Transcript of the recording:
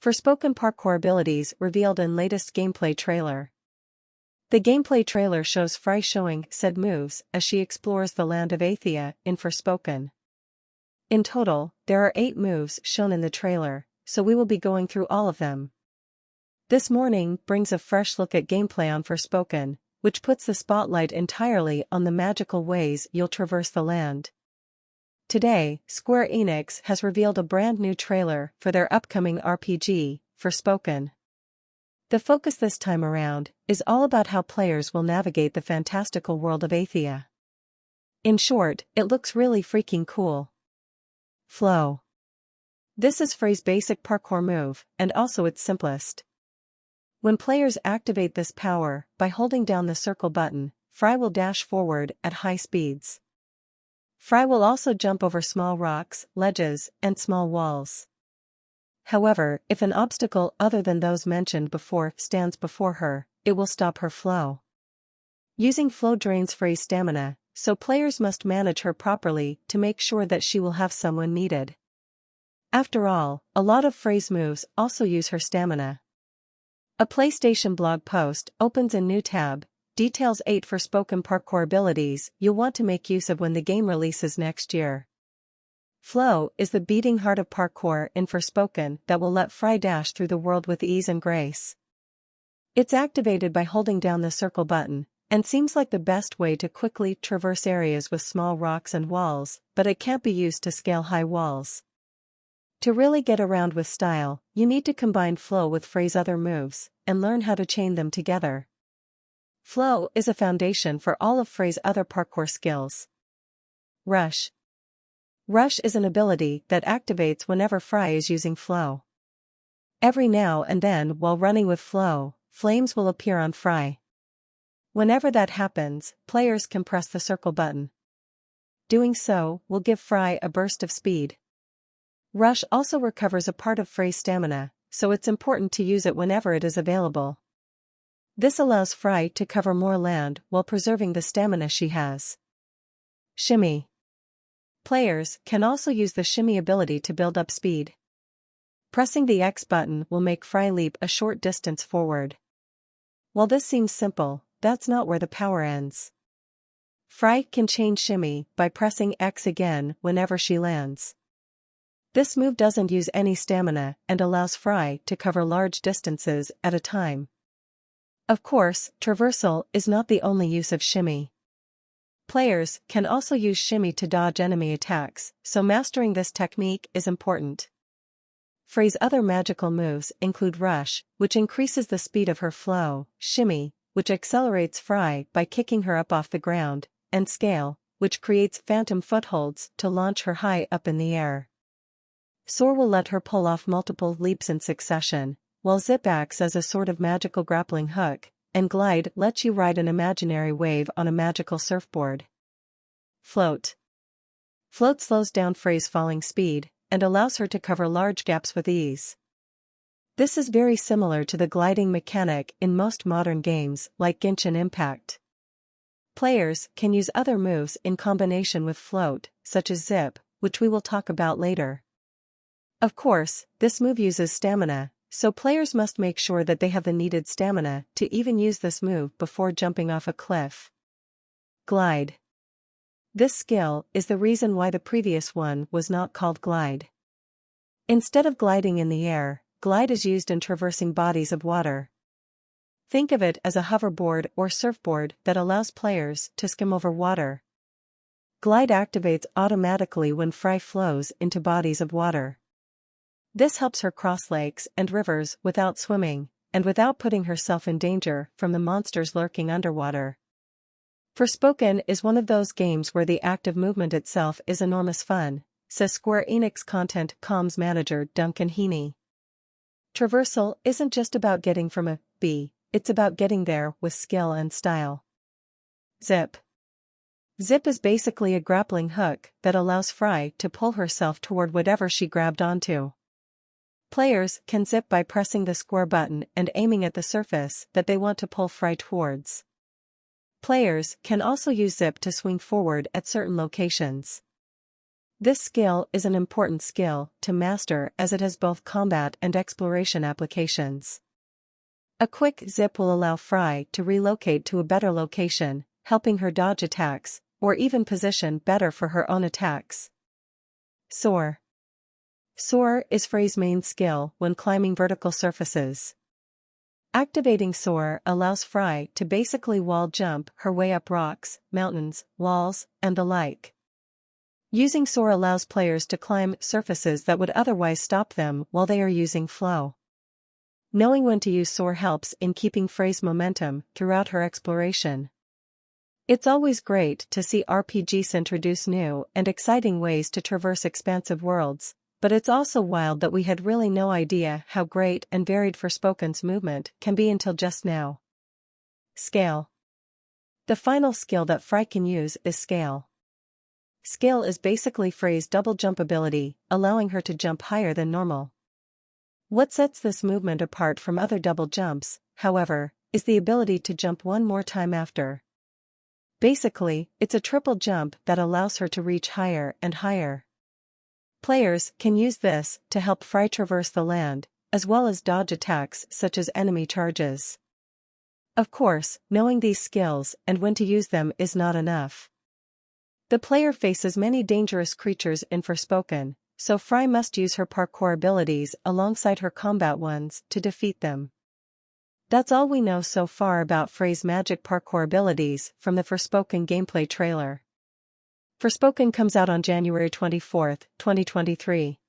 Forspoken parkour abilities revealed in latest gameplay trailer. The gameplay trailer shows Frey showing said moves as she explores the land of Athia in Forspoken. In total, there are 8 moves shown in the trailer, so we will be going through all of them. This morning brings a fresh look at gameplay on Forspoken, which puts the spotlight entirely on the magical ways you'll traverse the land. Today, Square Enix has revealed a brand new trailer for their upcoming RPG, Forspoken. The focus this time around is all about how players will navigate the fantastical world of Athia. In short, it looks really freaking cool. Flow. This is Frey's basic parkour move, and also its simplest. When players activate this power by holding down the circle button, Frey will dash forward at high speeds. Frey will also jump over small rocks, ledges, and small walls. However, if an obstacle other than those mentioned before stands before her, it will stop her flow. Using flow drains Frey's stamina, so players must manage her properly to make sure that she will have some when needed. After all, a lot of Frey's moves also use her stamina. A PlayStation blog post opens a new tab, details 8 Forspoken parkour abilities you'll want to make use of when the game releases next year. Flow is the beating heart of parkour in Forspoken that will let Frey dash through the world with ease and grace. It's activated by holding down the circle button, and seems like the best way to quickly traverse areas with small rocks and walls, but it can't be used to scale high walls. To really get around with style, you need to combine Flow with Frey's other moves, and learn how to chain them together. Flow is a foundation for all of Frey's other parkour skills. Rush. Rush is an ability that activates whenever Frey is using Flow. Every now and then while running with Flow, flames will appear on Frey. Whenever that happens, players can press the circle button. Doing so will give Frey a burst of speed. Rush also recovers a part of Frey's stamina, so it's important to use it whenever it is available. This allows Frey to cover more land while preserving the stamina she has. Shimmy. Players can also use the shimmy ability to build up speed. Pressing the X button will make Frey leap a short distance forward. While this seems simple, that's not where the power ends. Frey can chain shimmy by pressing X again whenever she lands. This move doesn't use any stamina and allows Frey to cover large distances at a time. Of course, traversal is not the only use of shimmy. Players can also use shimmy to dodge enemy attacks, so mastering this technique is important. Frey's other magical moves include Rush, which increases the speed of her flow, Shimmy, which accelerates Frey by kicking her up off the ground, and Scale, which creates phantom footholds to launch her high up in the air. SOAR will let her pull off multiple leaps in succession, while Zip acts as a sort of magical grappling hook, and Glide lets you ride an imaginary wave on a magical surfboard. Float. Float slows down Frey's falling speed, and allows her to cover large gaps with ease. This is very similar to the gliding mechanic in most modern games like Genshin Impact. Players can use other moves in combination with Float, such as Zip, which we will talk about later. Of course, this move uses stamina, so players must make sure that they have the needed stamina to even use this move before jumping off a cliff. Glide. This skill is the reason why the previous one was not called Glide. Instead of gliding in the air, Glide is used in traversing bodies of water. Think of it as a hoverboard or surfboard that allows players to skim over water. Glide activates automatically when Frey flows into bodies of water. This helps her cross lakes and rivers without swimming, and without putting herself in danger from the monsters lurking underwater. Forspoken is one of those games where the act of movement itself is enormous fun, says Square Enix content comms manager Duncan Heaney. Traversal isn't just about getting from A to B, it's about getting there with skill and style. Zip. Zip is basically a grappling hook that allows Frey to pull herself toward whatever she grabbed onto. Players can zip by pressing the square button and aiming at the surface that they want to pull Frey towards. Players can also use Zip to swing forward at certain locations. This skill is an important skill to master as it has both combat and exploration applications. A quick zip will allow Frey to relocate to a better location, helping her dodge attacks, or even position better for her own attacks. SOAR. SOAR is Frey's main skill when climbing vertical surfaces. Activating SOAR allows Frey to basically wall jump her way up rocks, mountains, walls, and the like. Using SOAR allows players to climb surfaces that would otherwise stop them while they are using flow. Knowing when to use SOAR helps in keeping Frey's momentum throughout her exploration. It's always great to see RPGs introduce new and exciting ways to traverse expansive worlds, but it's also wild that we had really no idea how great and varied Forspoken's movement can be until just now. Scale. The final skill that Frey can use is Scale. Scale is basically Frey's double jump ability, allowing her to jump higher than normal. What sets this movement apart from other double jumps, however, is the ability to jump one more time after. Basically, it's a triple jump that allows her to reach higher and higher. Players can use this to help Frey traverse the land, as well as dodge attacks such as enemy charges. Of course, knowing these skills and when to use them is not enough. The player faces many dangerous creatures in Forspoken, so Frey must use her parkour abilities alongside her combat ones to defeat them. That's all we know so far about Frey's magic parkour abilities from the Forspoken gameplay trailer. Forspoken comes out on January 24, 2023.